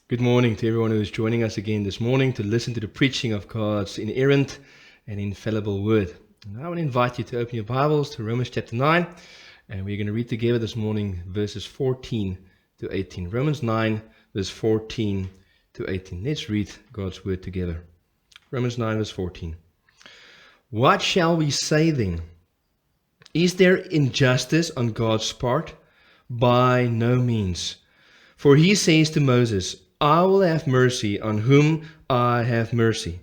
Good morning to everyone who is joining us again this morning to listen to the preaching of God's inerrant and infallible word. And I want to invite you to open your Bibles to Romans chapter 9, and we're going to read together this morning verses 14 to 18. Romans 9, verse 14 to 18. Let's read God's word together. Romans 9, verse 14. What shall we say then? Is there injustice on God's part? By no means. For he says to Moses, I will have mercy on whom I have mercy,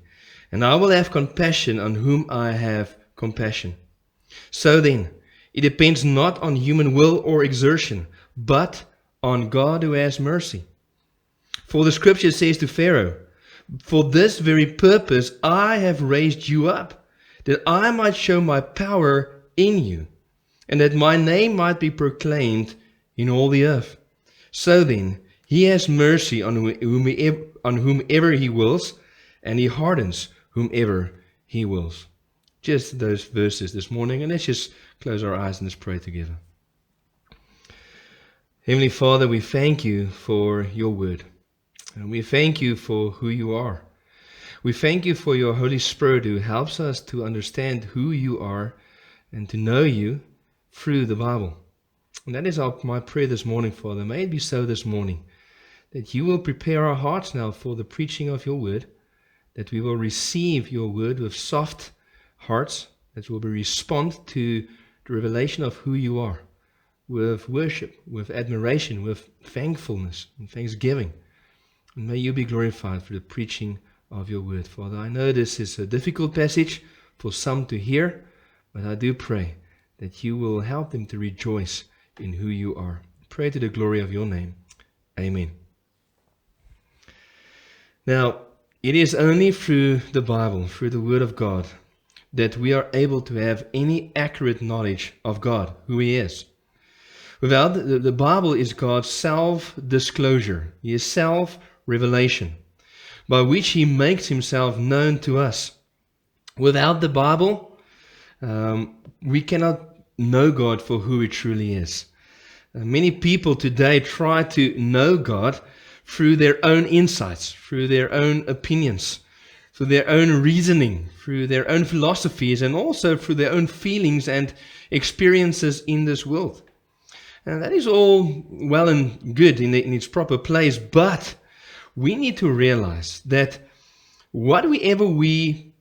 and I will have compassion on whom I have compassion. So then, it depends not on human will or exertion, but on God who has mercy. For the scripture says to Pharaoh, for this very purpose I have raised you up, that I might show my power in you, and that my name might be proclaimed in all the earth. So then, he has mercy on whomever he wills, and he hardens whomever he wills. Just those verses this morning, and let's just close our eyes and let's pray together. Heavenly Father, we thank you for your word, and we thank you for who you are. We thank you for your Holy Spirit who helps us to understand who you are and to know you through the Bible. And that is my prayer this morning, Father. May it be so this morning, that you will prepare our hearts now for the preaching of your word, that we will receive your word with soft hearts, that we will respond to the revelation of who you are, with worship, with admiration, with thankfulness and thanksgiving. And may you be glorified for the preaching of your word. Father, I know this is a difficult passage for some to hear, but I do pray that you will help them to rejoice in who you are. Pray to the glory of your name. Amen. Now, it is only through the Bible, through the Word of God, that we are able to have any accurate knowledge of God, who He is. Without the Bible is God's self-disclosure, His self-revelation, by which He makes Himself known to us. Without the Bible, we cannot know God for who He truly is. Many people today try to know God through their own insights, through their own opinions, through their own reasoning, through their own philosophies, and also through their own feelings and experiences in this world. And that is all well and good in its proper place, but we need to realize that whatever we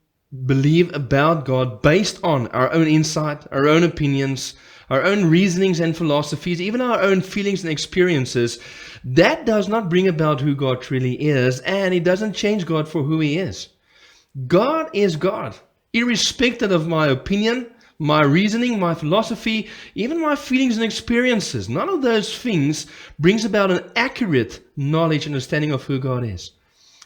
believe about God based on our own insight, our own opinions, our own reasonings and philosophies, even our own feelings and experiences, that does not bring about who God truly is, and it doesn't change God for who He is. God is God, irrespective of my opinion, my reasoning, my philosophy, even my feelings and experiences. None of those things brings about an accurate knowledge and understanding of who God is.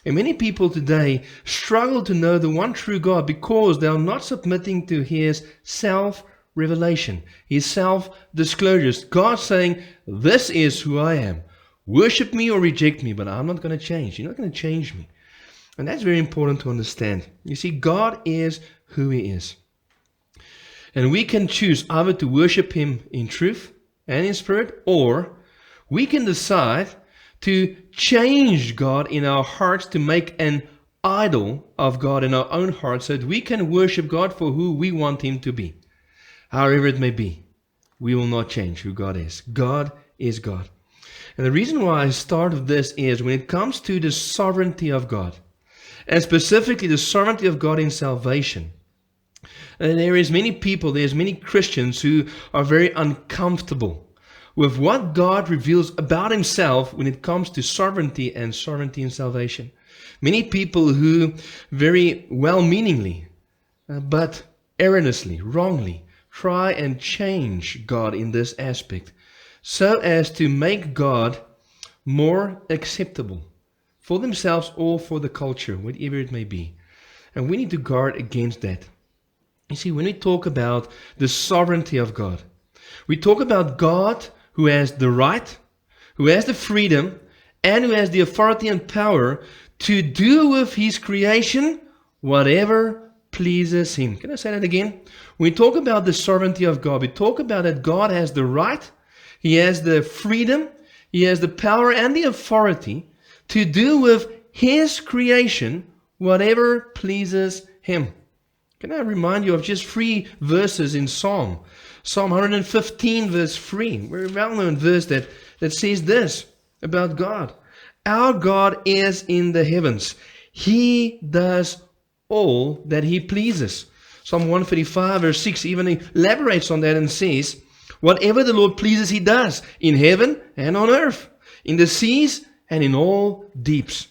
And many people today struggle to know the one true God because they are not submitting to His self-revelation, His self-disclosures. God saying, this is who I am. Worship me or reject me, but I'm not going to change. You're not going to change me. And that's very important to understand. You see, God is who He is. And we can choose either to worship Him in truth and in spirit, or we can decide to change God in our hearts, to make an idol of God in our own hearts so that we can worship God for who we want Him to be. However it may be, we will not change who God is. God is God. And the reason why I start with this is when it comes to the sovereignty of God, and specifically the sovereignty of God in salvation, there's many Christians who are very uncomfortable with what God reveals about Himself when it comes to sovereignty and sovereignty in salvation. Many people who very well-meaningly, but erroneously, wrongly, try and change God in this aspect so as to make God more acceptable for themselves or for the culture, whatever it may be. And we need to guard against that. You see, when we talk about the sovereignty of God, we talk about God who has the right, who has the freedom, and who has the authority and power to do with His creation whatever pleases Him. Can I say that again? When we talk about the sovereignty of God, we talk about that God has the right, He has the freedom, He has the power and the authority to do with His creation whatever pleases Him. Can I remind you of just 3 verses in Psalm? Psalm 115 verse 3, very well-known verse that says this about God. Our God is in the heavens. He does all that He pleases. Psalm 135 verse 6 even elaborates on that and says, whatever the Lord pleases He does, in heaven and on earth, in the seas and in all deeps.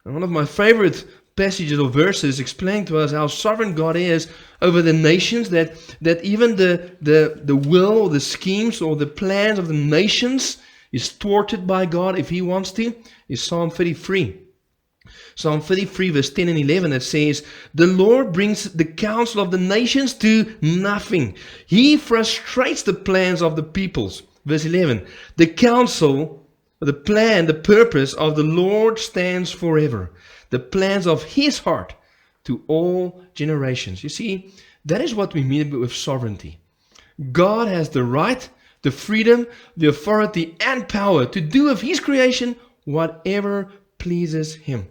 And one of my favorite passages or verses explain to us how sovereign God is over the nations, that even the will or the schemes or the plans of the nations is thwarted by God if He wants to, is Psalm 33. Psalm 33 verse 10 and 11 that says, the Lord brings the counsel of the nations to nothing. He frustrates the plans of the peoples. Verse 11, the counsel, the plan, the purpose of the Lord stands forever. The plans of His heart to all generations. You see, that is what we mean with sovereignty. God has the right, the freedom, the authority and power to do of His creation whatever pleases Him.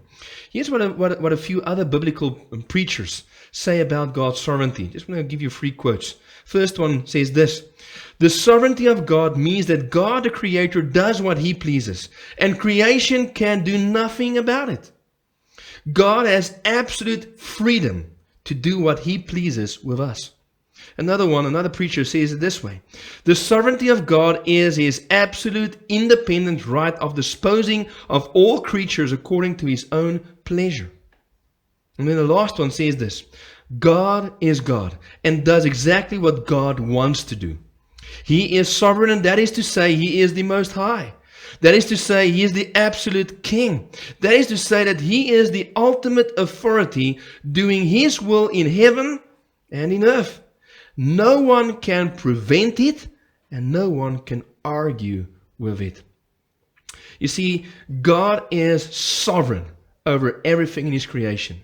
Here's what a few other biblical preachers say about God's sovereignty. Just want to give you 3 quotes. First one says this: the sovereignty of God means that God the Creator does what He pleases, and creation can do nothing about it. God has absolute freedom to do what He pleases with us. Another preacher says it this way: the sovereignty of God is His absolute independent right of disposing of all creatures according to His own pleasure. And then the last one says this: God is God and does exactly what God wants to do. He is sovereign, and that is to say, He is the Most High. That is to say, He is the absolute King. That is to say that He is the ultimate authority doing His will in heaven and in earth. No one can prevent it, and no one can argue with it. You see, God is sovereign over everything in His creation.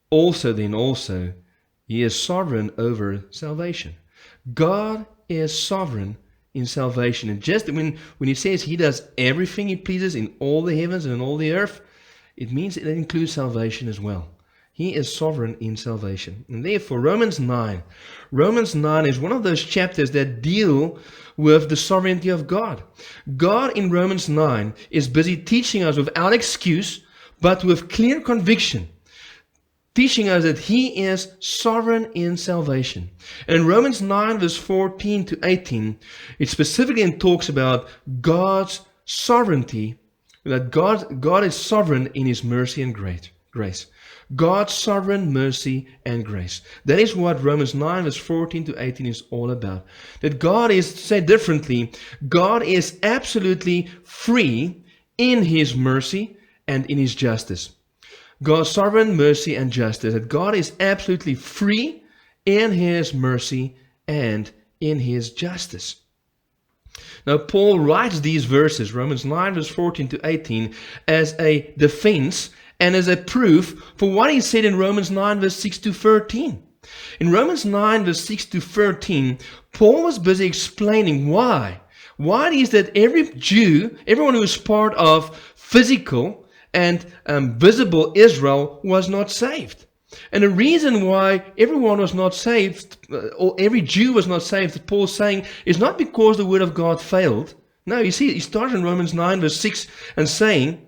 Also, He is sovereign over salvation. God is sovereign in salvation. And just when He says He does everything He pleases in all the heavens and in all the earth, it means it includes salvation as well. He is sovereign in salvation. And therefore, Romans 9 is one of those chapters that deal with the sovereignty of God. God in Romans 9 is busy teaching us without excuse, but with clear conviction, teaching us that He is sovereign in salvation. And in Romans 9 verse 14 to 18, it specifically talks about God's sovereignty, that God is sovereign in His mercy and grace. God's sovereign mercy and grace. That is what Romans 9 verse 14 to 18 is all about. That God is, said differently, God is absolutely free in His mercy and in His justice. God's sovereign mercy and justice. That God is absolutely free in His mercy and in His justice. Now Paul writes these verses, Romans 9 verse 14 to 18, as a defense and as a proof for what he said in Romans 9 verse 6 to 13. In Romans 9 verse 6 to 13, Paul was busy explaining why it is that every Jew, everyone who is part of physical and visible Israel was not saved. And the reason why everyone was not saved, or every Jew was not saved, Paul's saying, is not because the word of God failed. No, you see, he started in Romans 9 verse 6 and saying,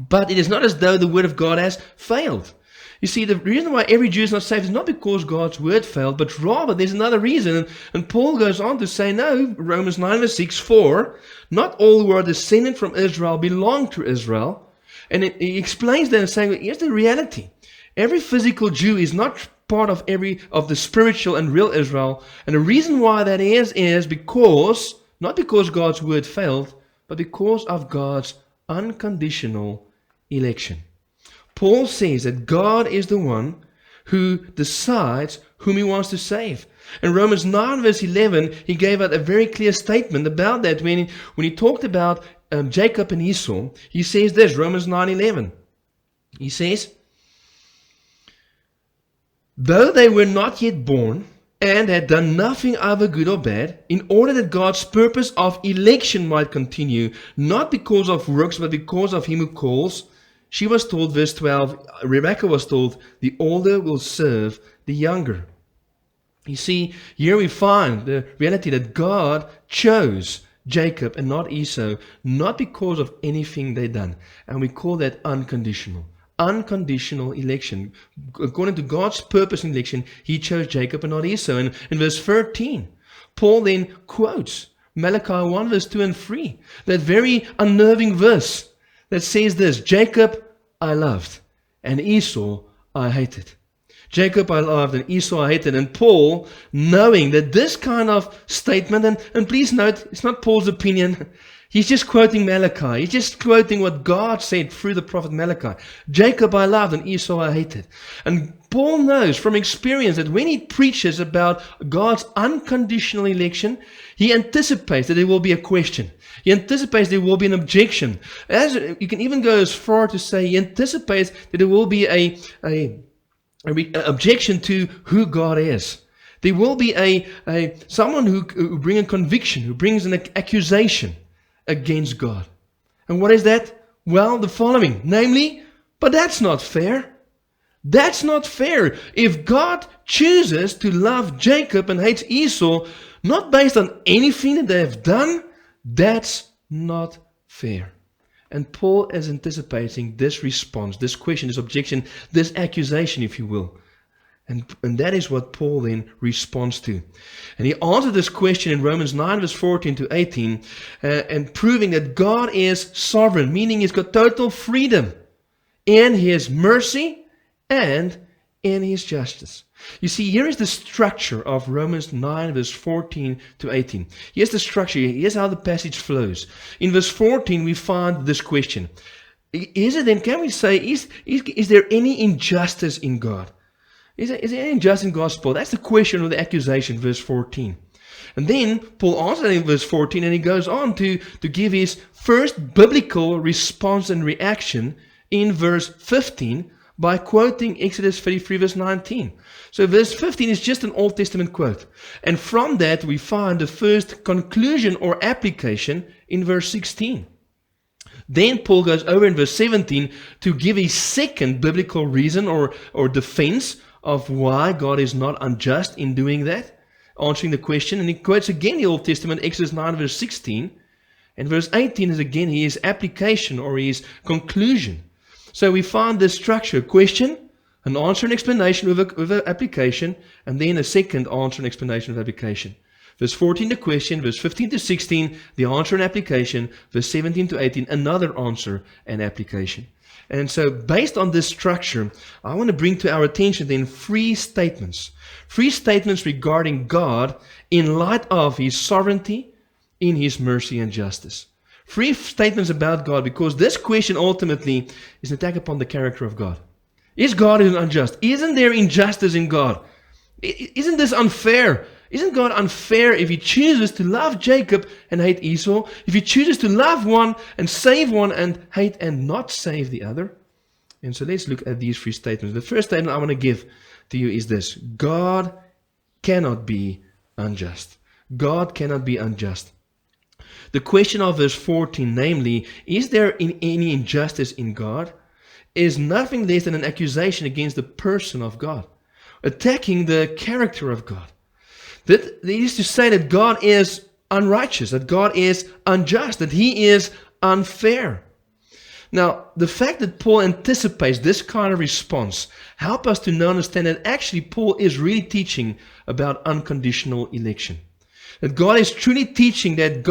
but it is not as though the word of God has failed. You see, the reason why every Jew is not saved is not because God's word failed, but rather there's another reason. And Paul goes on to say, no, Romans 9 verse 6, for not all who are descended from Israel belong to Israel. And he explains that and saying, here's the reality. Every physical Jew is not part of the spiritual and real Israel. And the reason why that is because, not because God's word failed, but because of God's unconditional election. Paul says that God is the one who decides whom He wants to save. In Romans 9 verse 11, he gave out a very clear statement about that when he talked about Jacob and Esau. He says this, Romans 9:11. He says, though they were not yet born, and had done nothing either good or bad, in order that God's purpose of election might continue, not because of works, but because of him who calls. She was told, verse 12, Rebekah was told, the older will serve the younger. You see, here we find the reality that God chose Jacob and not Esau, not because of anything they done. And we call that unconditional. Unconditional election. According to God's purpose in election, he chose Jacob and not Esau. And in verse 13, Paul then quotes Malachi 1 verse 2 and 3, that very unnerving verse that says this, Jacob I loved and Esau I hated. Jacob I loved and Esau I hated. And Paul, knowing that this kind of statement, and please note, it's not Paul's opinion. He's just quoting Malachi. He's just quoting what God said through the prophet Malachi. Jacob I loved and Esau I hated. And Paul knows from experience that when he preaches about God's unconditional election, he anticipates that there will be a question. He anticipates there will be an objection. As you can even go as far to say he anticipates that there will be a objection to who God is. There will be someone who brings a conviction, who brings an accusation against God. And what is that? Well, the following, namely, but that's not fair. That's not fair. If God chooses to love Jacob and hates Esau, not based on anything that they have done, that's not fair. And Paul is anticipating this response, this question, this objection, this accusation, if you will. And that is what Paul then responds to. And he answered this question in Romans 9 verse 14 to 18, and proving that God is sovereign, meaning he's got total freedom in his mercy and in his justice. You see, here is the structure of Romans 9 verse 14 to 18. Here's the structure. Here's how the passage flows. In verse 14 we find this question. Is it then, can we say, is there any injustice in God? Is there any injustice in God's part? That's the question or the accusation, verse 14. And then Paul answers in verse 14 and he goes on to give his first biblical response and reaction in verse 15 by quoting Exodus 33 verse 19. So verse 15 is just an Old Testament quote. And from that we find the first conclusion or application in verse 16. Then Paul goes over in verse 17 to give a second biblical reason or defense of why God is not unjust in doing that, answering the question. And he quotes again the Old Testament, Exodus 9 verse 16. And verse 18 is again his application or his conclusion. So we find this structure, question, an answer and explanation with an application, and then a second answer and explanation with application. Verse 14 the question, verse 15 to 16 the answer and application, verse 17 to 18 another answer and application. And so based on this structure, I want to bring to our attention then three statements regarding God in light of his sovereignty, in his mercy and justice. Three statements about God, because this question ultimately is an attack upon the character of God. Is God unjust? Isn't there injustice in God? Isn't this unfair? Isn't God unfair if he chooses to love Jacob and hate Esau? If he chooses to love one and save one and hate and not save the other? And so let's look at these three statements. The first statement I want to give to you is this. God cannot be unjust. God cannot be unjust. The question of verse 14, namely, is there any injustice in God, is nothing less than an accusation against the person of God, attacking the character of God. That is to say that God is unrighteous, that God is unjust, that he is unfair. Now, the fact that Paul anticipates this kind of response helps us to know and understand that actually Paul is really teaching about unconditional election. That God is truly teaching that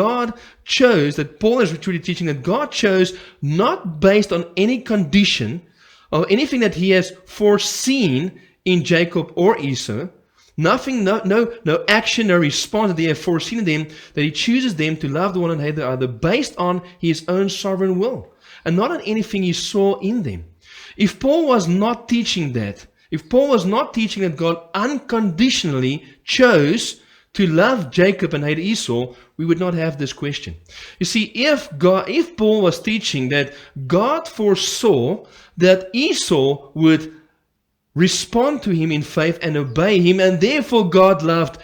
Paul is truly teaching that God chose not based on any condition or anything that he has foreseen in Jacob or Esau. Nothing, no action, no response that they have foreseen in them, that he chooses them to love the one and hate the other based on his own sovereign will and not on anything he saw in them. If Paul was not teaching that, if Paul was not teaching that God unconditionally chose to love Jacob and hate Esau, we would not have this question. You see, if Paul was teaching that God foresaw that Esau would respond to him in faith and obey him, and therefore God loved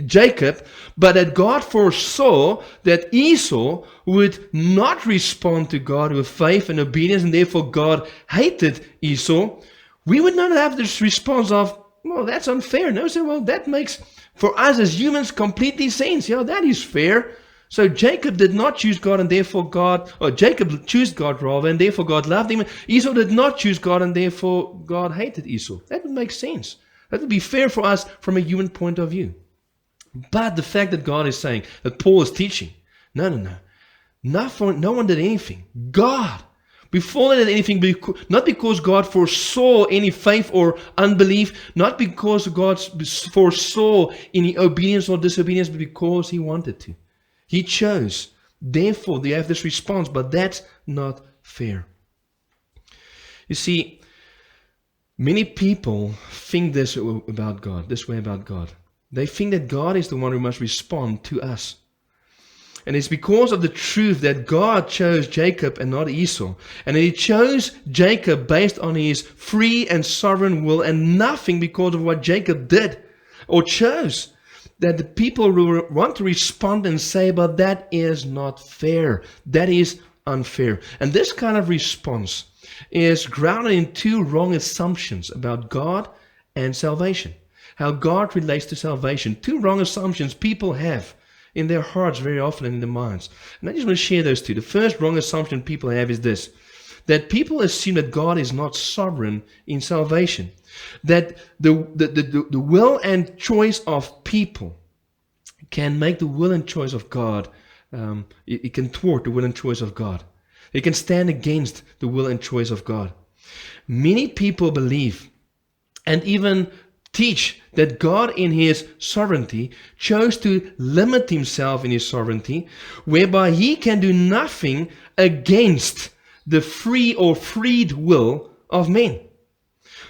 Jacob, but that God foresaw that Esau would not respond to God with faith and obedience, and therefore God hated Esau, we would not have this response of, well, that's unfair. No, so, well, that makes, for us as humans, completely sense. Yeah, that is fair. So Jacob did not choose God, and therefore God, or Jacob chose God rather, and therefore God loved him. Esau did not choose God, and therefore God hated Esau. That would make sense. That would be fair for us from a human point of view. But the fact that God is saying, that Paul is teaching, no. No one did anything. God, before they did anything, not because God foresaw any faith or unbelief, not because God foresaw any obedience or disobedience, but because he wanted to. He chose. Therefore, they have this response, but that's not fair. You see, many people think this way about God. They think that God is the one who must respond to us. And it's because of the truth that God chose Jacob and not Esau. And that he chose Jacob based on his free and sovereign will, and nothing because of what Jacob did or chose. That the people will want to respond and say, but that is not fair. That is unfair. And this kind of response is grounded in two wrong assumptions about God and salvation. How God relates to salvation. Two wrong assumptions people have in their hearts very often and in their minds. And I just want to share those two. The first wrong assumption people have is this: that people assume that God is not sovereign in salvation. That the will and choice of people can make the will and choice of God, it can thwart the will and choice of God. It can stand against the will and choice of God. Many people believe and even teach that God in his sovereignty chose to limit himself in his sovereignty, whereby he can do nothing against the free or freed will of men.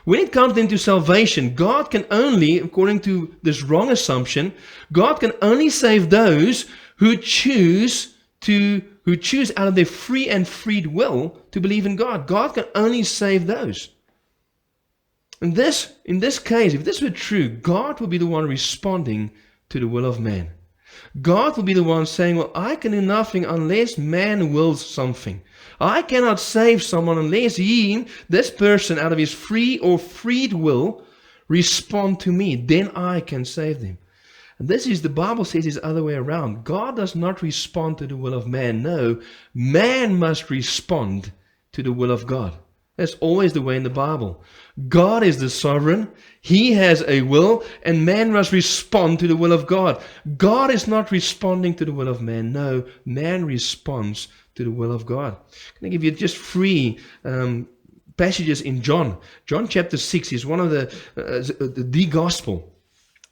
When it comes into salvation, God can only, according to this wrong assumption, God can only save those who choose out of their free and freed will to believe in God. God can only save those. In this case, if this were true, God will be the one responding to the will of man. God will be the one saying, well, I can do nothing unless man wills something. I cannot save someone unless this person, out of his free or freed will, respond to me. Then I can save them. And the Bible says it's the other way around. God does not respond to the will of man. No, man must respond to the will of God. That's always the way in the Bible. God is the sovereign. He has a will, and man must respond to the will of God. God is not responding to the will of man. No, man responds to the will of God. Can I give you just three passages in John? John chapter 6 is one of the gospel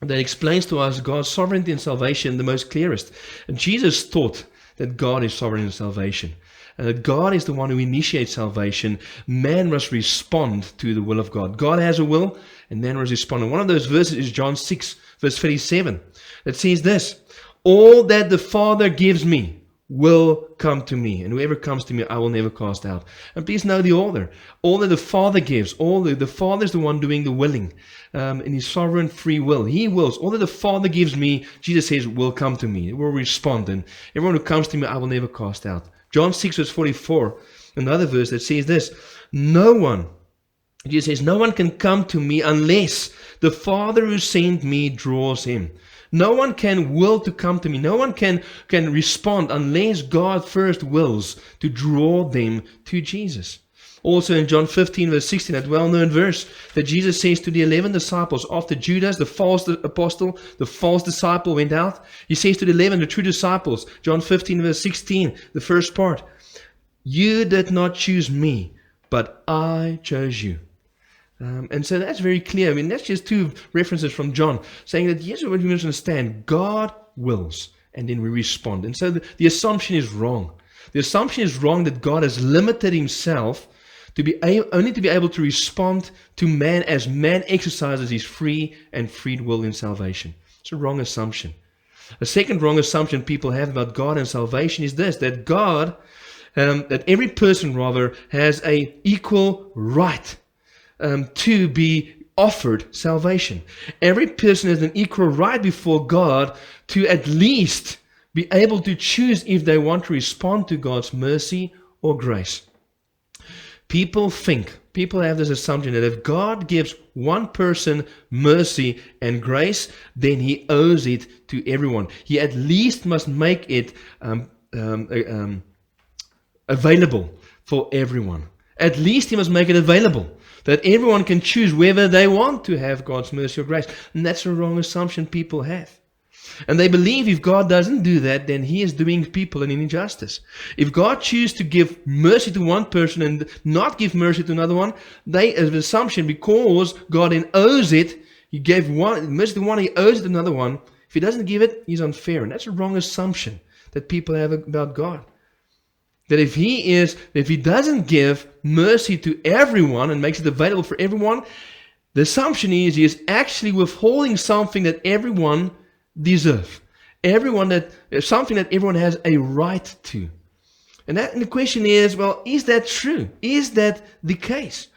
that explains to us God's sovereignty and salvation the most clearest. And Jesus taught that God is sovereign in salvation. And that God is the one who initiates salvation. Man must respond to the will of God. God has a will, and man must respond. And one of those verses is John 6, verse 37. That says this: all that the Father gives me will come to me, and whoever comes to me I will never cast out. And please know the order. All that the Father gives, the Father is the one doing the willing in his sovereign free will. He wills. All that the Father gives me, Jesus says, will come to me. It will respond. And everyone who comes to me I will never cast out. John 6 verse 44, another verse that says this: Jesus says, no one can come to me unless the Father who sent me draws him. No one can will to come to me. No one can respond unless God first wills to draw them to Jesus. Also in John 15 verse 16, that well-known verse that Jesus says to the 11 disciples after Judas, the false apostle, the false disciple went out. He says to the 11, the true disciples, John 15 verse 16, the first part, you did not choose me, but I chose you. And so that's very clear. I mean, that's just two references from John saying that, yes, what we must understand, God wills, and then we respond. And so the assumption is wrong. The assumption is wrong that God has limited himself only to be able to respond to man as man exercises his free and freed will in salvation. It's a wrong assumption. A second wrong assumption people have about God and salvation is this: that that every person rather has an equal right to be offered salvation. Every person has an equal right before God to at least be able to choose if they want to respond to God's mercy or grace. People have this assumption that if God gives one person mercy and grace, then He owes it to everyone. He at least must make it available for everyone. At least He must make it available that everyone can choose whether they want to have God's mercy or grace. And that's a wrong assumption people have. And they believe if God doesn't do that, then He is doing people an injustice. If God chooses to give mercy to one person and not give mercy to another one, they have an assumption because God then owes it. He gave mercy to one, He owes it to another one. If He doesn't give it, He's unfair. And that's a wrong assumption that people have about God. That if He doesn't give mercy to everyone and makes it available for everyone, the assumption is He is actually withholding something that everyone deserve. Something that everyone has a right to. And the question is, well, is that true? Is that the case?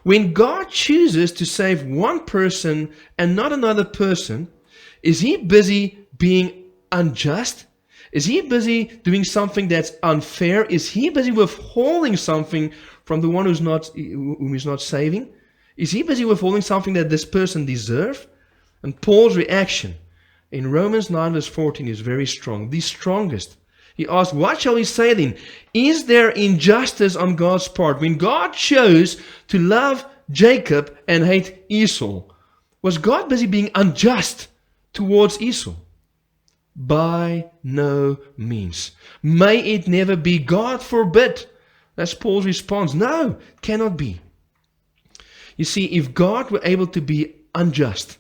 When God chooses to save one person and not another person, is He busy being unjust? Is He busy doing something that's unfair? Is He busy withholding something from the one whom He's not saving? Is He busy withholding something that this person deserves? And Paul's reaction in Romans 9 verse 14 is very strong, the strongest. He asked, what shall we say then? Is there injustice on God's part? When God chose to love Jacob and hate Esau, was God busy being unjust towards Esau? By no means. May it never be. God forbid. That's Paul's response. No, it cannot be. You see, if God were able to be unjust,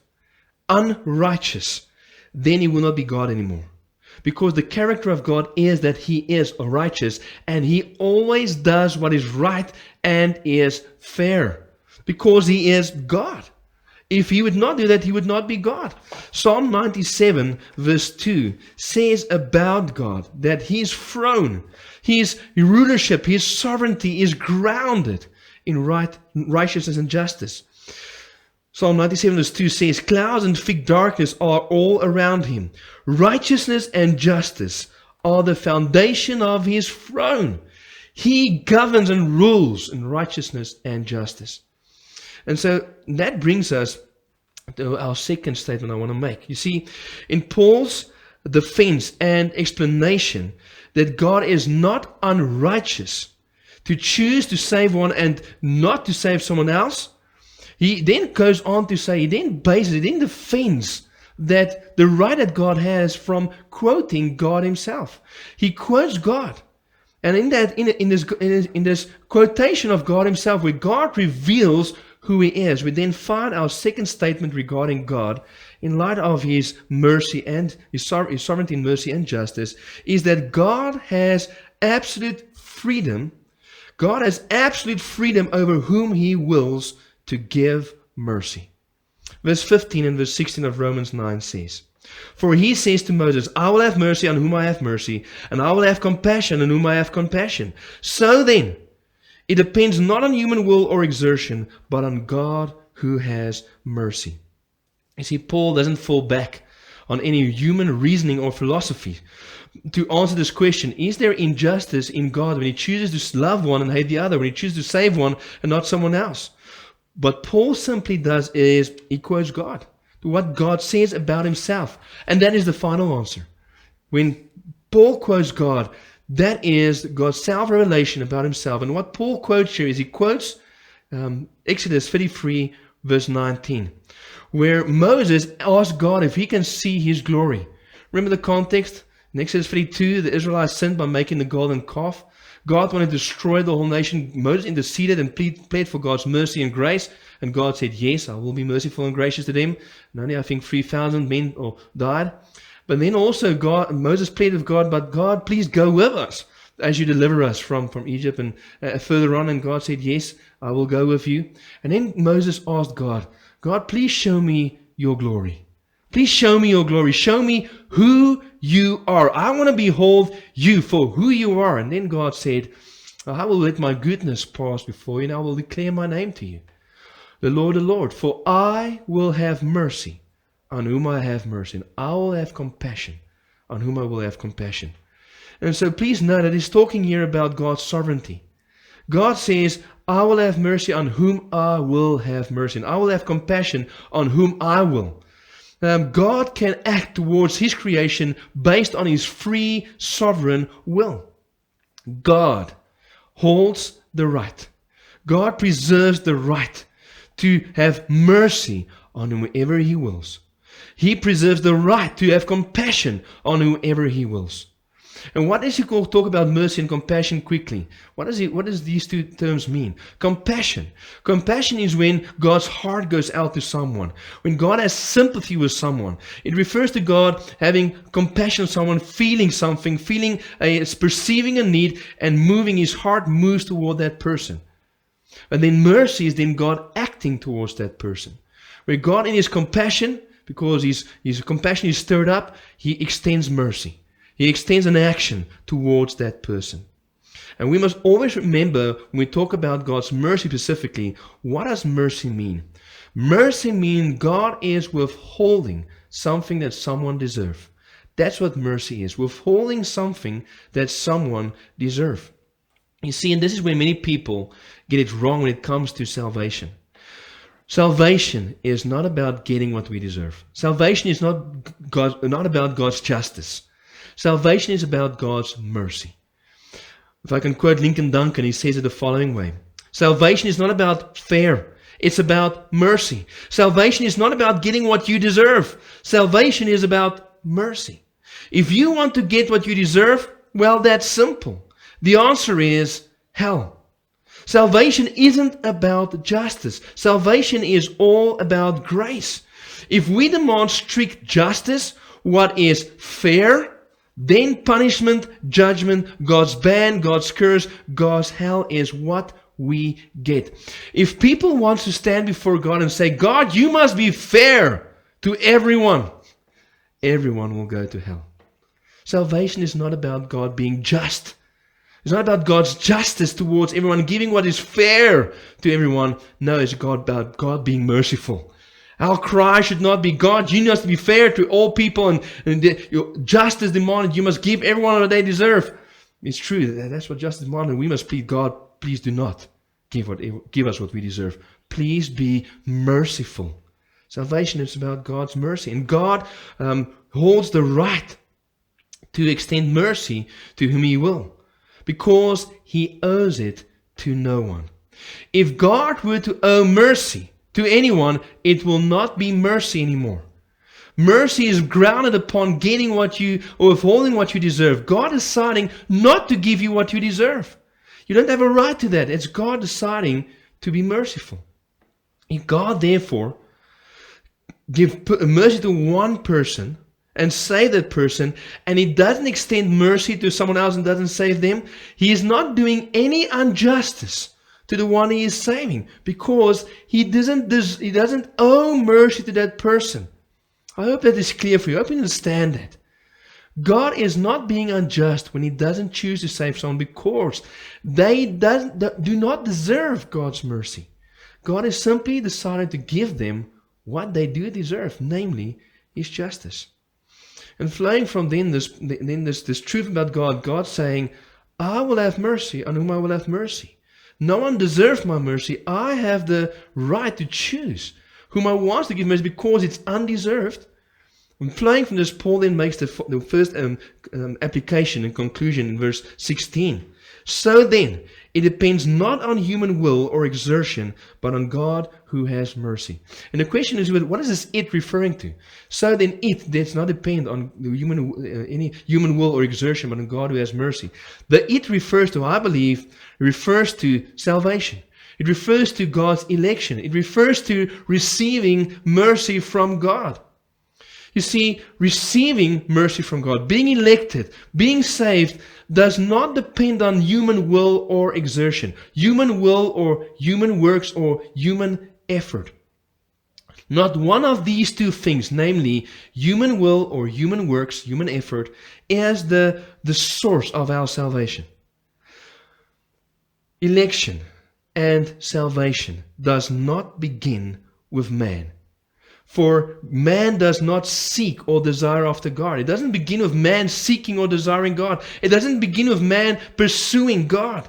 unrighteous, then He will not be God anymore. Because the character of God is that He is righteous and He always does what is right and is fair. Because He is God. If He would not do that, He would not be God. Psalm 97 verse 2 says about God that His throne, His rulership, His sovereignty is grounded in righteousness and justice. Psalm 97 verse 2 says, clouds and thick darkness are all around Him. Righteousness and justice are the foundation of His throne. He governs and rules in righteousness and justice. And so that brings us to our second statement I want to make. You see, in Paul's defense and explanation that God is not unrighteous to choose to save one and not to save someone else, he then goes on to say, he then defends that the right that God has from quoting God Himself. He quotes God. And in this quotation of God Himself, where God reveals who He is, we then find our second statement regarding God in light of His mercy and His sovereignty in mercy and justice, is that God has absolute freedom. God has absolute freedom over whom He wills to give mercy. Verse 15 and verse 16 of Romans 9 says, for He says to Moses, I will have mercy on whom I have mercy, and I will have compassion on whom I have compassion. So then, it depends not on human will or exertion, but on God who has mercy. You see, Paul doesn't fall back on any human reasoning or philosophy to answer this question. Is there injustice in God when He chooses to love one and hate the other, when He chooses to save one and not someone else? What Paul simply does is he quotes God, to what God says about Himself. And that is the final answer. When Paul quotes God, that is God's self-revelation about Himself. And what Paul quotes here is he quotes Exodus 33 verse 19, where Moses asked God if he can see His glory. Remember the context? In Exodus 32, the Israelites sinned by making the golden calf. God wanted to destroy the whole nation. Moses interceded and pleaded for God's mercy and grace. And God said, yes, I will be merciful and gracious to them. And only I think 3,000 men died. But then also Moses pleaded with God, but God, please go with us as you deliver us from Egypt. And further on, and God said, yes, I will go with you. And then Moses asked God, God, please show me your glory. Please show me your glory. Show me who you are. I want to behold you for who you are. And then God said, I will let my goodness pass before you, and I will declare my name to you. the Lord, for I will have mercy on whom I have mercy, and I will have compassion on whom I will have compassion. And so please note that he's talking here about God's sovereignty. God says, I will have mercy on whom I will have mercy, and I will have compassion on whom I will. God can act towards his creation based on his free, sovereign will. God holds the right. God preserves the right to have mercy on whomever he wills. He preserves the right to have compassion on whoever he wills. And what does he talk about mercy and compassion quickly? What does these two terms mean? Compassion. Compassion is when God's heart goes out to someone. When God has sympathy with someone. It refers to God having compassion on someone, feeling something, perceiving a need, and moving, his heart moves toward that person. And then mercy is then God acting towards that person. Where God in his compassion, because his compassion is stirred up, he extends mercy. He extends an action towards that person. And we must always remember, when we talk about God's mercy specifically, what does mercy mean? Mercy means God is withholding something that someone deserves. That's what mercy is, withholding something that someone deserves. You see, and this is where many people get it wrong when it comes to salvation. Salvation is not about getting what we deserve. Salvation is not about God's justice. Salvation is about God's mercy. If I can quote Lincoln Duncan, he says it the following way. Salvation is not about fair. It's about mercy. Salvation is not about getting what you deserve. Salvation is about mercy. If you want to get what you deserve, well, that's simple. The answer is hell. Salvation isn't about justice. Salvation is all about grace. If we demand strict justice, what is fair, then punishment, judgment, God's ban, God's curse, God's hell is what we get. If people want to stand before God and say, God, you must be fair to everyone, everyone will go to hell. Salvation is not about God being just. It's not about God's justice towards everyone, giving what is fair to everyone. No, it's about God being merciful. Our cry should not be, God, you must be fair to all people, and your justice demanded, you must give everyone what they deserve. It's true, that's what justice demanded. We must plead, God, please do not give us what we deserve. Please be merciful. Salvation is about God's mercy, and God holds the right to extend mercy to whom he will, because he owes it to no one. If God were to owe mercy to anyone, it will not be mercy anymore. Mercy is grounded upon getting or withholding what you deserve. God deciding not to give you what you deserve. You don't have a right to that. It's God deciding to be merciful. If God therefore give mercy to one person and save that person, and he doesn't extend mercy to someone else and doesn't save them, he is not doing any injustice to the one he is saving, because he doesn't owe mercy to that person. I hope that is clear for you. I hope you understand that. God is not being unjust when he doesn't choose to save someone, because they do not deserve God's mercy. God has simply decided to give them what they do deserve, namely his justice. And flowing from this truth about God, God saying, I will have mercy on whom I will have mercy. No one deserves my mercy. I have the right to choose whom I want to give mercy because it's undeserved. And flowing from this, Paul then makes the first application and conclusion in verse 16. So then, it depends not on human will or exertion, but on God who has mercy. And the question is, what is this it referring to? So then it does not depend on any human will or exertion, but on God who has mercy. The it refers to, I believe, refers to salvation. It refers to God's election. It refers to receiving mercy from God. You see, receiving mercy from God, being elected, being saved, does not depend on human will or exertion, human will or human works or human effort. Not one of these two things, namely human will or human works, human effort, is the source of our salvation. Election, and salvation does not begin with man. For man does not seek or desire after God. It doesn't begin with man seeking or desiring God. It doesn't begin with man pursuing God.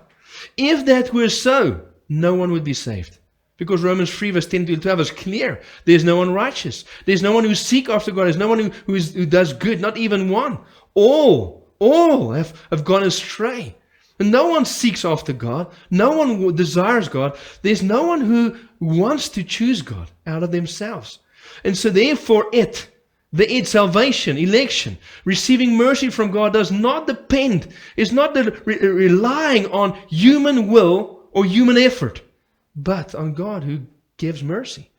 If that were so, no one would be saved. Because Romans 3 verse 10 to 12 is clear. There's no one righteous. There's no one who seeks after God. There's no one who does good, not even one. All have gone astray. And no one seeks after God. No one desires God. There's no one who wants to choose God out of themselves. And so therefore salvation, election, receiving mercy from God does not depend, is not relying on human will or human effort, but on God who gives mercy.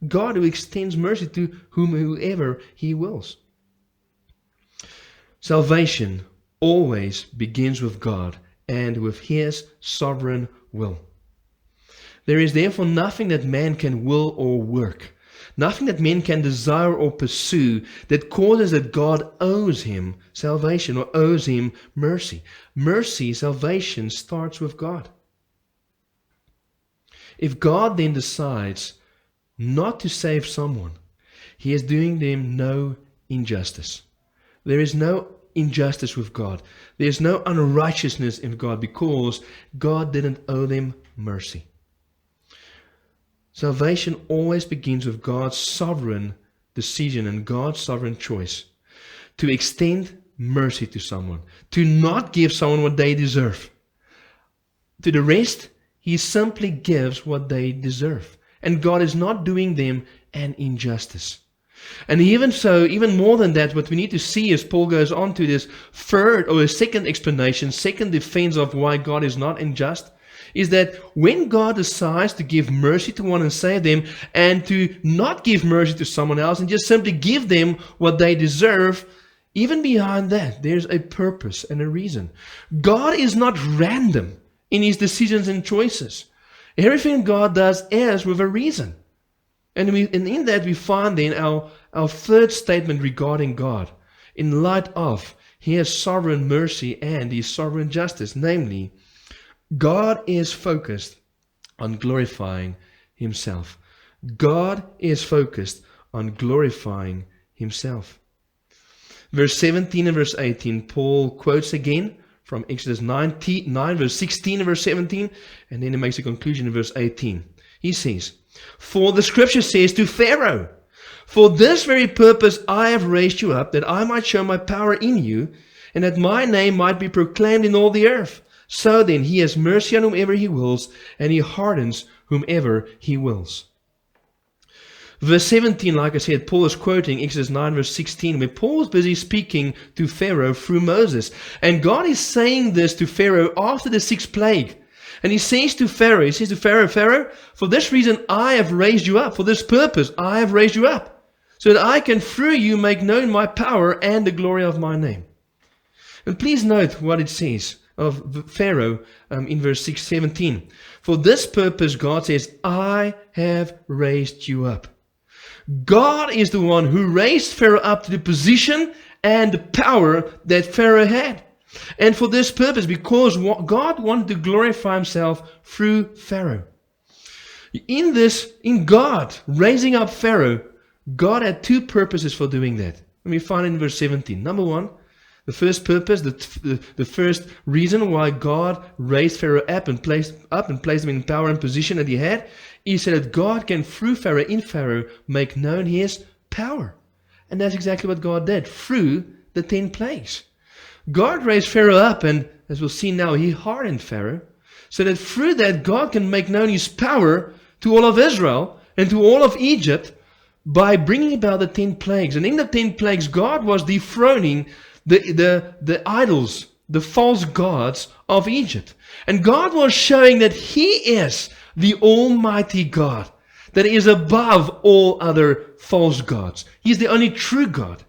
God who extends mercy to whomever He wills. Salvation always begins with God and with His sovereign will. There is therefore nothing that man can will or work, nothing that man can desire or pursue that causes that God owes him salvation or owes him mercy. Mercy, salvation starts with God. If God then decides not to save someone, He is doing them no injustice. There is no injustice with God. There is no unrighteousness in God because God didn't owe them mercy. Salvation always begins with God's sovereign decision and God's sovereign choice to extend mercy to someone, to not give someone what they deserve. To the rest, He simply gives what they deserve. And God is not doing them an injustice. And even so, even more than that, what we need to see as Paul goes on to this third or a second explanation, second defense of why God is not unjust, is that when God decides to give mercy to one and save them, and to not give mercy to someone else and just simply give them what they deserve, even behind that, there's a purpose and a reason. God is not random in His decisions and choices. Everything God does is with a reason. And in that we find then our third statement regarding God in light of His sovereign mercy and His sovereign justice, namely, God is focused on glorifying Himself. God is focused on glorifying Himself. Verse 17 and verse 18, Paul quotes again from Exodus 9 verse 16 and verse 17, and then he makes a conclusion in verse 18. He says, "For the scripture says to Pharaoh, for this very purpose I have raised you up, that I might show my power in you, and that my name might be proclaimed in all the earth. So then He has mercy on whomever He wills, and He hardens whomever He wills." Verse 17, like I said, Paul is quoting Exodus 9 verse 16, where Paul is busy speaking to Pharaoh through Moses. And God is saying this to Pharaoh after the sixth plague. And He says to Pharaoh, Pharaoh, for this reason I have raised you up. For this purpose I have raised you up, so that I can through you make known my power and the glory of my name. And please note what it says of Pharaoh in verse 17. For this purpose, God says, I have raised you up. God is the one who raised Pharaoh up to the position and the power that Pharaoh had. And for this purpose, because God wanted to glorify Himself through Pharaoh. In God raising up Pharaoh, God had two purposes for doing that. Let me find it in verse 17. Number one, the first purpose, the first reason why God raised Pharaoh up and placed him in power and position that he had, is so that God can, through Pharaoh, in Pharaoh, make known His power. And that's exactly what God did through the 10 plagues. God raised Pharaoh up, and as we'll see now, He hardened Pharaoh, so that through that God can make known His power to all of Israel and to all of Egypt by bringing about the 10 plagues. And in the 10 plagues, God was dethroning the idols, the false gods of Egypt. And God was showing that He is the Almighty God, that is above all other false gods. He is the only true God,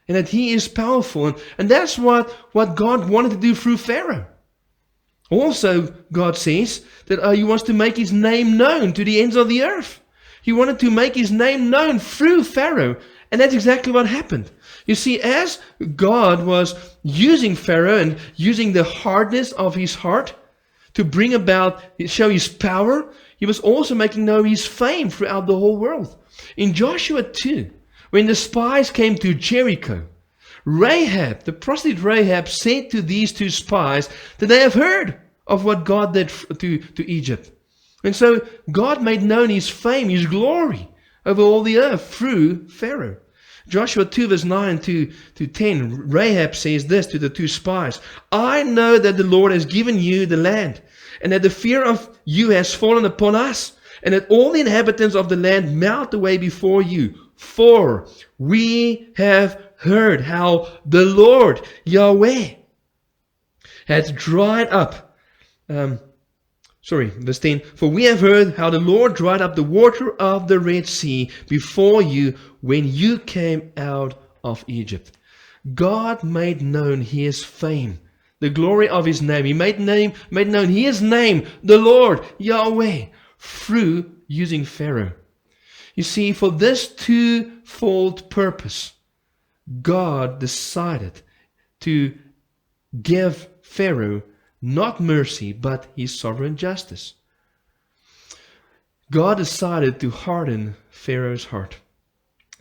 and that He is powerful. And that's what God wanted to do through Pharaoh. Also, God says that He wants to make His name known to the ends of the earth. He wanted to make His name known through Pharaoh. And that's exactly what happened. You see, as God was using Pharaoh and using the hardness of his heart to bring about, show his power, he was also making known his fame throughout the whole world. In Joshua 2, when the spies came to Jericho, Rahab, the prostitute Rahab, said to these two spies that they have heard of what God did to Egypt. And so God made known his fame, his glory over all the earth through Pharaoh. Joshua 2 verse 9 to 10, Rahab says this to the two spies, I know that the Lord has given you the land, and that the fear of you has fallen upon us, and that all the inhabitants of the land melt away before you. For we have heard how the Lord Yahweh has dried up. Verse 10. For we have heard how the Lord dried up the water of the Red Sea before you when you came out of Egypt. God made known his fame, the glory of his name. He made known his name, the Lord Yahweh, through using Pharaoh. You see, for this twofold purpose, God decided to give Pharaoh not mercy, but his sovereign justice. God decided to harden Pharaoh's heart.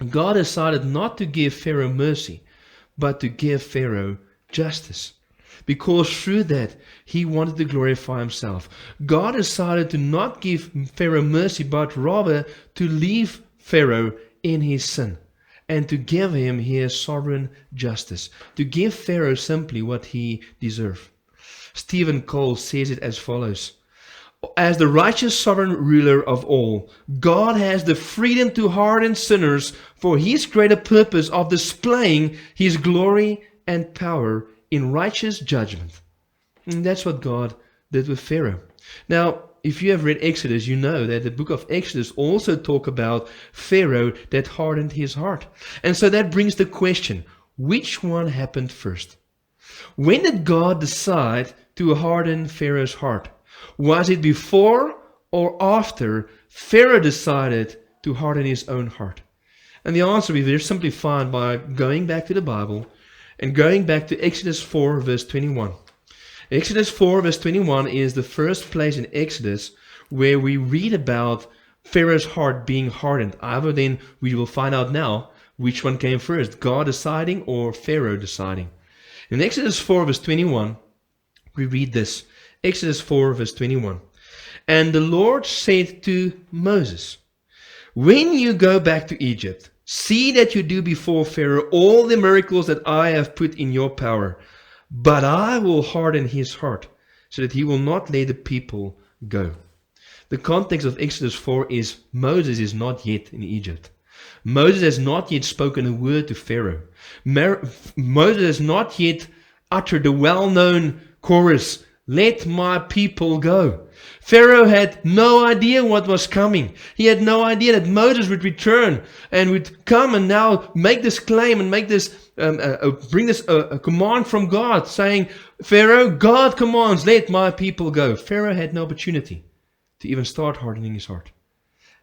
God decided not to give Pharaoh mercy, but to give Pharaoh justice. Because through that, he wanted to glorify himself. God decided to not give Pharaoh mercy, but rather to leave Pharaoh in his sin, and to give him his sovereign justice, to give Pharaoh simply what he deserved. Stephen Cole says it as follows. As the righteous sovereign ruler of all, God has the freedom to harden sinners for his greater purpose of displaying his glory and power in righteous judgment. And that's what God did with Pharaoh. Now, if you have read Exodus, you know that the book of Exodus also talks about Pharaoh that hardened his heart. And so that brings the question, which one happened first? When did God decide to harden Pharaoh's heart? Was it before or after Pharaoh decided to harden his own heart? And the answer we very simply find by going back to the Bible and going back to Exodus 4 verse 21. Exodus 4 verse 21 is the first place in Exodus where we read about Pharaoh's heart being hardened. Either then we will find out now which one came first, God deciding or Pharaoh deciding. In Exodus 4 verse 21, we read this. Exodus 4 verse 21. And the Lord said to Moses, when you go back to Egypt, see that you do before Pharaoh all the miracles that I have put in your power. But I will harden his heart, so that he will not let the people go. The context of Exodus 4 is Moses is not yet in Egypt. Moses has not yet spoken a word to Pharaoh. Moses has not yet uttered the well-known chorus, let my people go. Pharaoh had no idea what was coming. He had no idea that Moses would return and would come and now make this claim and make this, bring this a command from God saying, Pharaoh, God commands, let my people go. Pharaoh had no opportunity to even start hardening his heart.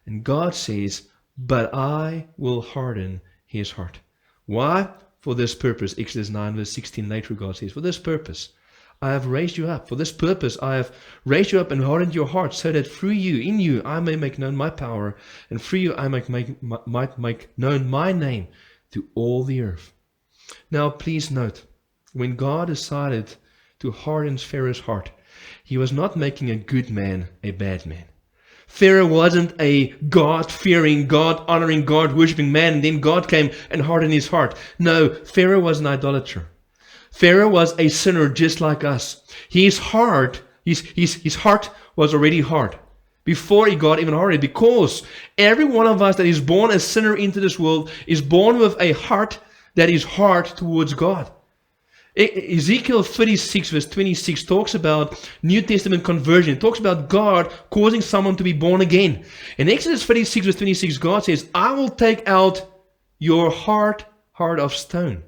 And God says, but I will harden his heart. Why? For this purpose. Exodus 9 verse 16 later God says, for this purpose I have raised you up. For this purpose I have raised you up and hardened your heart, so that through you, in you, I may make known my power, and through you I might make known my name to all the earth. Now please note, when God decided to harden Pharaoh's heart, he was not making a good man a bad man. Pharaoh wasn't a God-fearing, God-honoring, God-worshipping man, and then God came and hardened his heart. No, Pharaoh was an idolater. Pharaoh was a sinner just like us. His heart was already hard before he got even harder, because every one of us that is born a sinner into this world is born with a heart that is hard towards God. Ezekiel 36 verse 26 talks about New Testament conversion. It talks about God causing someone to be born again. In Exodus 36 verse 26, God says, I will take out your heart of stone.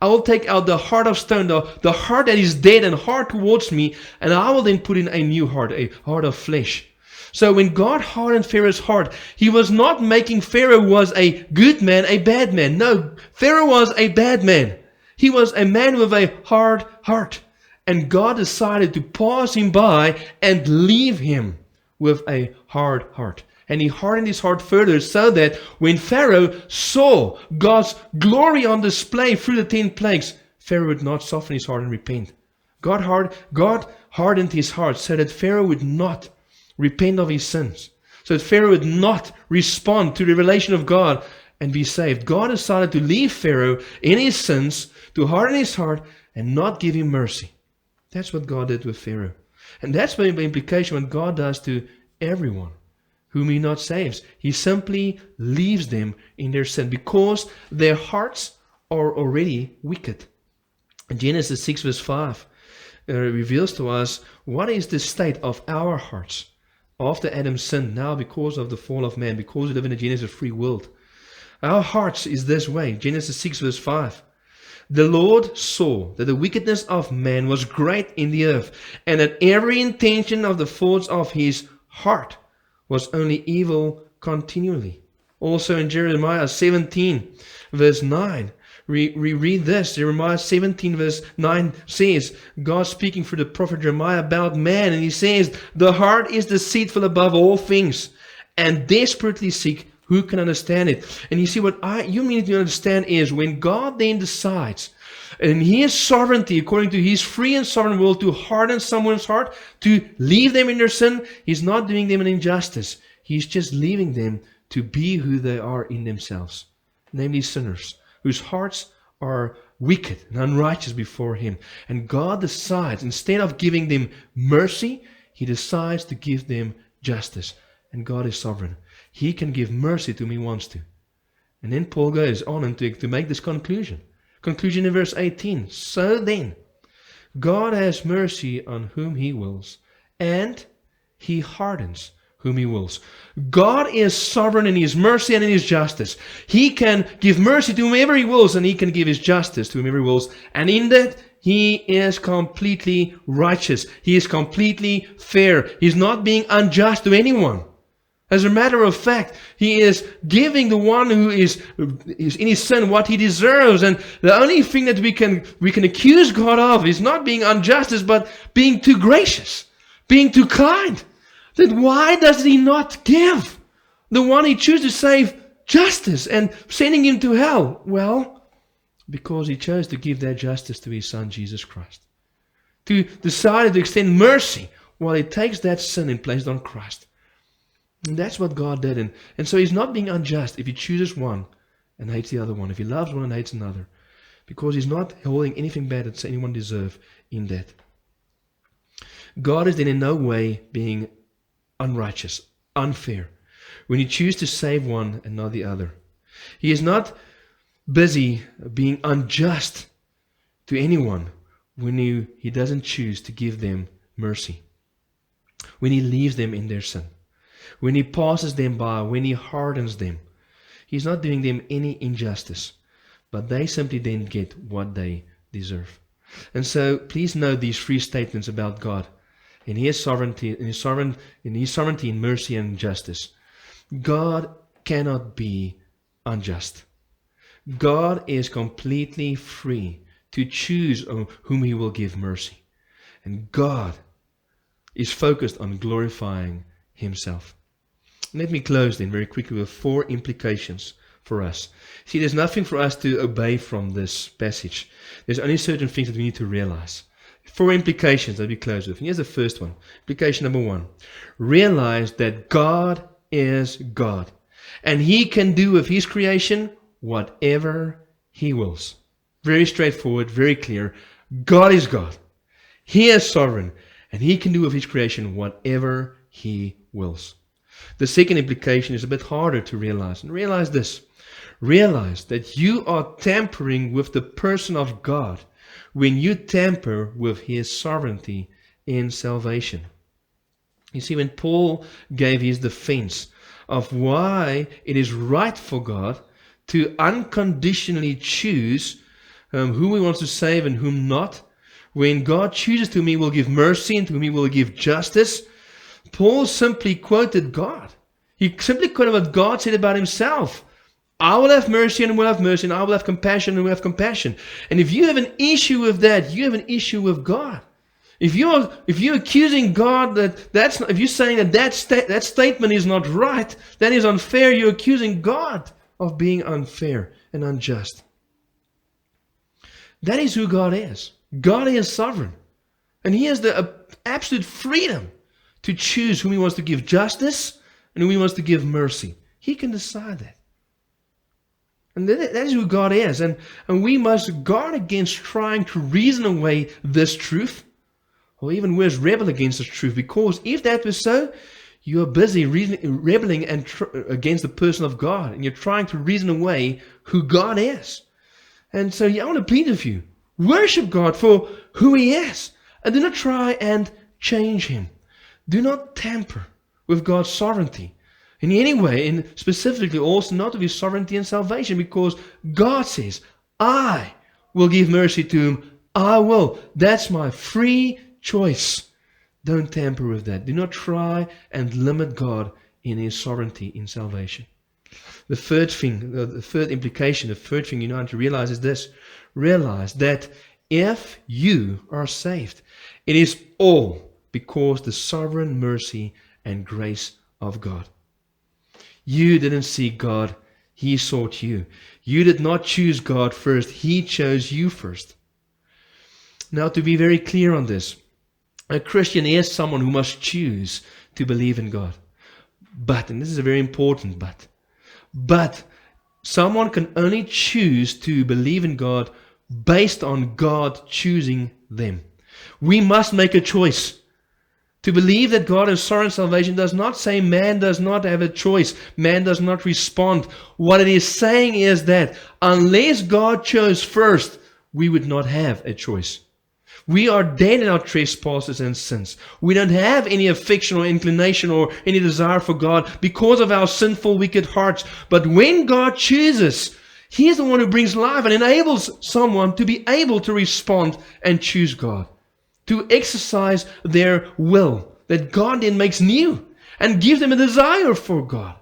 I will take out the heart of stone, the heart that is dead and hard towards me, and I will then put in a new heart, a heart of flesh. So when God hardened Pharaoh's heart, he was not making Pharaoh was a good man, a bad man. No, Pharaoh was a bad man. He was a man with a hard heart. And God decided to pass him by and leave him with a hard heart. And he hardened his heart further so that when Pharaoh saw God's glory on display through the 10 plagues, Pharaoh would not soften his heart and repent. God hardened his heart so that Pharaoh would not repent of his sins. So that Pharaoh would not respond to the revelation of God and be saved. God decided to leave Pharaoh in his sins, to harden his heart and not give him mercy. That's what God did with Pharaoh. And that's the implication what God does to everyone whom he not saves. He simply leaves them in their sin because their hearts are already wicked. Genesis 6 verse 5 reveals to us what is the state of our hearts after Adam's sin, now because of the fall of man, because we live in a Genesis free world. Our hearts is this way. Genesis 6 verse 5. The Lord saw that the wickedness of man was great in the earth, and that every intention of the thoughts of his heart was only evil continually. Also in Jeremiah 17 verse 9, we read this. Jeremiah 17 verse 9 says, God speaking through the prophet Jeremiah about man, and he says, the heart is deceitful above all things and desperately sick. Who can understand it? And you see, what you need to understand is when God then decides in his sovereignty, according to his free and sovereign will, to harden someone's heart, to leave them in their sin, he's not doing them an injustice. He's just leaving them to be who they are in themselves, namely sinners, whose hearts are wicked and unrighteous before him. And God decides, instead of giving them mercy, he decides to give them justice. And God is sovereign. He can give mercy to whom he wants to. And then Paul goes on to make this conclusion. Conclusion in verse 18. So then, God has mercy on whom he wills, and he hardens whom he wills. God is sovereign in his mercy and in his justice. He can give mercy to whomever he wills, and he can give his justice to whomever he wills. And in that, he is completely righteous. He is completely fair. He's not being unjust to anyone. As a matter of fact, he is giving the one who is in his sin what he deserves. And the only thing that we can accuse God of is not being unjust, but being too gracious, being too kind. Then why does he not give the one he chooses to save justice and sending him to hell? Well, because he chose to give that justice to his son, Jesus Christ. To decide to extend mercy while he takes that sin and places it on Christ. And that's what God did. And so he's not being unjust if he chooses one and hates the other one. If he loves one and hates another. Because he's not holding anything bad that anyone deserves in that. God is then in no way being unrighteous, unfair, when he chooses to save one and not the other. He is not busy being unjust to anyone when he doesn't choose to give them mercy. When he leaves them in their sin. When he passes them by, when he hardens them. He's not doing them any injustice, but they simply then get what they deserve. And so please know these three statements about God. In his sovereignty, in his sovereignty, in mercy and justice. God cannot be unjust. God is completely free to choose whom he will give mercy. And God is focused on glorifying himself. Let me close then very quickly with 4 implications for us. See, there's nothing for us to obey from this passage. There's only certain things that we need to realize. 4 implications that we close with. And here's the first one. Implication number 1. Realize that God is God. And he can do with his creation whatever he wills. Very straightforward, very clear. God is God. He is sovereign. And he can do with his creation whatever he wills. The second implication is a bit harder to realize. And realize this. Realize that you are tampering with the person of God when you tamper with his sovereignty in salvation. You see, when Paul gave his defense of why it is right for God to unconditionally choose whom he wants to save and whom not, when God chooses to whom he will give mercy and to whom he will give justice, Paul simply quoted God. He simply quoted what God said about himself. I will have mercy and will have mercy, and I will have compassion and will have compassion. And if you have an issue with that, you have an issue with God. If you're accusing God if you're saying that statement is not right, that is unfair, you're accusing God of being unfair and unjust. That is who God is. God is sovereign. And He has the absolute freedom to choose whom He wants to give justice and whom He wants to give mercy. He can decide that. And that is who God is. And we must guard against trying to reason away this truth, or even worse, rebel against this truth. Because if that was so, you are busy rebelling against the person of God, and you're trying to reason away who God is. And so I want to plead with you, worship God for who He is, and do not try and change Him. Do not tamper with God's sovereignty in any way, and specifically also not of His sovereignty and salvation, because God says, I will give mercy to whom I will. That's my free choice. Don't tamper with that. Do not try and limit God in His sovereignty in salvation. The third thing, the third implication, the third thing you know to realize is this. Realize that if you are saved, it is all because the sovereign mercy and grace of God. You didn't seek God, He sought you. You did not choose God first, He chose you first. Now, to be very clear on this, a Christian is someone who must choose to believe in God. But, and this is a very important but someone can only choose to believe in God based on God choosing them. We must make a choice. To believe that God is sovereign salvation does not say man does not have a choice. Man does not respond. What it is saying is that unless God chose first, we would not have a choice. We are dead in our trespasses and sins. We don't have any affection or inclination or any desire for God because of our sinful, wicked hearts. But when God chooses, He is the one who brings life and enables someone to be able to respond and choose God, to exercise their will that God then makes new and gives them a desire for God,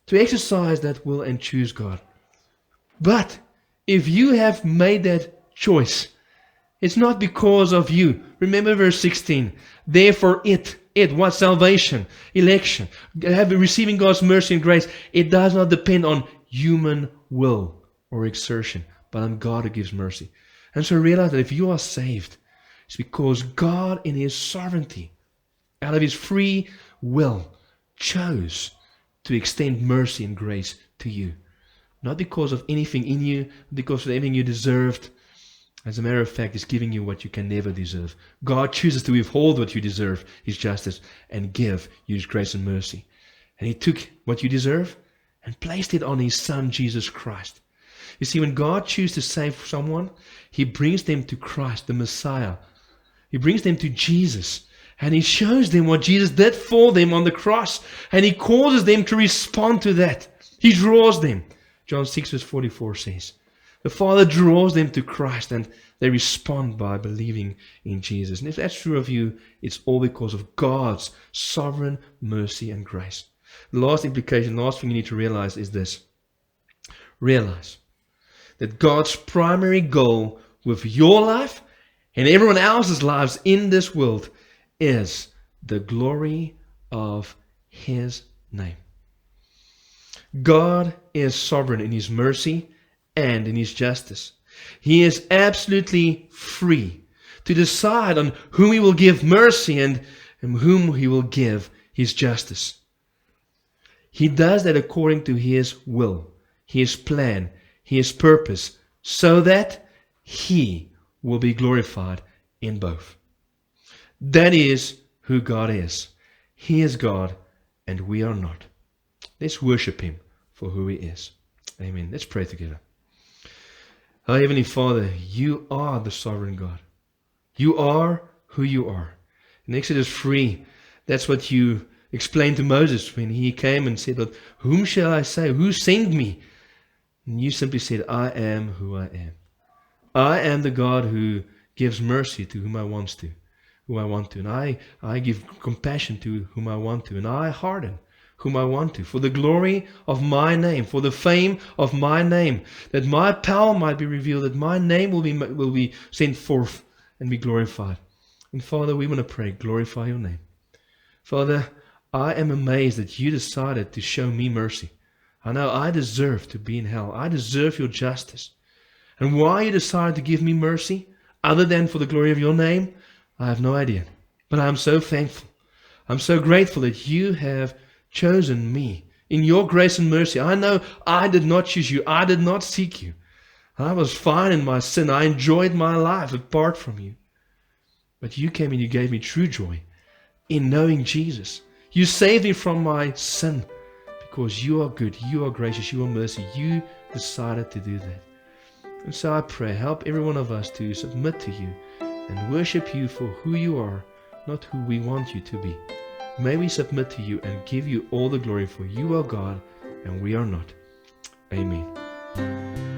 to exercise that will and choose God. But if you have made that choice, it's not because of you. Remember verse 16. Therefore what? Salvation, election, receiving God's mercy and grace, it does not depend on human will or exertion, but on God who gives mercy. And so realize that if you are saved, it's because God in His sovereignty, out of His free will, chose to extend mercy and grace to you. Not because of anything in you, because of anything you deserved. As a matter of fact, He's giving you what you can never deserve. God chooses to withhold what you deserve, His justice, and give you His grace and mercy. And He took what you deserve and placed it on His Son, Jesus Christ. You see, when God chooses to save someone, He brings them to Christ, the Messiah. He brings them to Jesus. And He shows them what Jesus did for them on the cross. And He causes them to respond to that. He draws them. John 6 verse 44 says, the Father draws them to Christ and they respond by believing in Jesus. And if that's true of you, it's all because of God's sovereign mercy and grace. The last implication, the last thing you need to realize is this. Realize that God's primary goal with your life and everyone else's lives in this world is the glory of His name. God is sovereign in His mercy and in His justice. He is absolutely free to decide on whom He will give mercy and whom He will give His justice. He does that according to His will, His plan, His purpose, so that He will be glorified in both. That is who God is. He is God and we are not. Let's worship Him for who He is. Amen. Let's pray together. Our Heavenly Father, You are the sovereign God. You are who You are. In Exodus 3, that's what You explained to Moses when he came and said, whom shall I say? Who sent me? And You simply said, I am who I am. I am the God who gives mercy to whom I want to. And I give compassion to whom I want to. And I harden whom I want to, for the glory of My name, for the fame of My name, that My power might be revealed, that My name will be sent forth and be glorified. And Father, we want to pray, glorify your name. Father, I am amazed that you decided to show me mercy. I know I deserve to be in hell. I deserve your justice. And why you decided to give me mercy, other than for the glory of your name, I have no idea. But I am so thankful. I'm so grateful that you have chosen me in your grace and mercy. I know I did not choose you. I did not seek you. I was fine in my sin. I enjoyed my life apart from you. But you came and you gave me true joy in knowing Jesus. You saved me from my sin because you are good, you are gracious, you are mercy. You decided to do that. And so I pray, help every one of us to submit to you and worship you for who you are, not who we want you to be. May we submit to you and give you all the glory, for you are God and we are not. Amen.